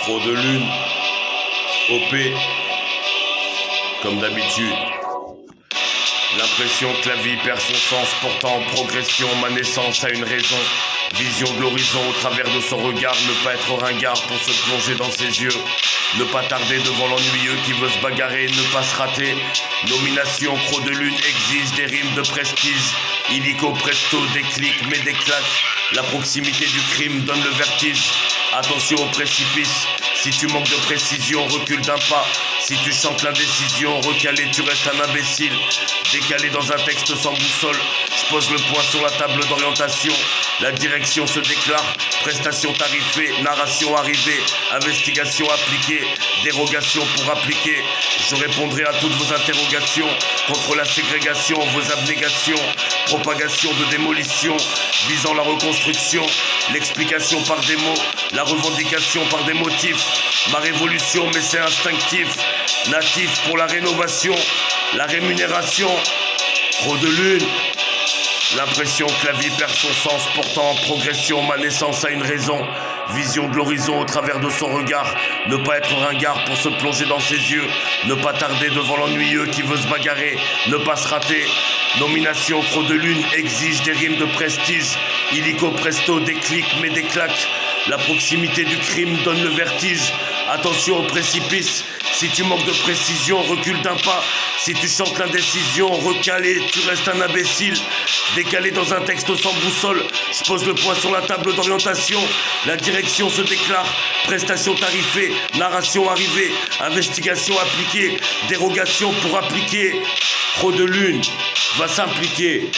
Trop de lune, OP, comme d'habitude. L'impression que la vie perd son sens, pourtant en progression, ma naissance a une raison. Vision de l'horizon au travers de son regard, ne pas être ringard pour se plonger dans ses yeux. Ne pas tarder devant l'ennuyeux qui veut se bagarrer, ne pas se rater. Nomination, croc de lune exige des rimes de prestige. Illico presto, des clics mais des claques. La proximité du crime donne le vertige. Attention au précipice, si tu manques de précision, recule d'un pas. Si tu chantes l'indécision, recalé, tu restes un imbécile. Décalé dans un texte sans boussole, je pose le point sur la table d'orientation. La direction se déclare, prestation tarifée, narration arrivée, investigation appliquée, dérogation pour appliquer. Je répondrai à toutes vos interrogations, contre la ségrégation, vos abnégations, propagation de démolition, visant la reconstruction, l'explication par des mots, la revendication par des motifs. Ma révolution, mais c'est instinctif, natif pour la rénovation, la rémunération, trop de lune. L'impression que la vie perd son sens, pourtant en progression, ma naissance a une raison. Vision de l'horizon au travers de son regard, ne pas être ringard pour se plonger dans ses yeux, ne pas tarder devant l'ennuyeux qui veut se bagarrer, ne pas se rater. Nomination, croc de lune exige des rimes de prestige. Illico presto, des clics mais des claques. La proximité du crime donne le vertige. Attention au précipice, si tu manques de précision, recule d'un pas. Si tu chantes l'indécision, recalé, tu restes un imbécile. Décalé dans un texte sans boussole, je pose le point sur la table d'orientation. La direction se déclare, prestation tarifée, narration arrivée, investigation appliquée, dérogation pour appliquer. Trop de lune va s'impliquer.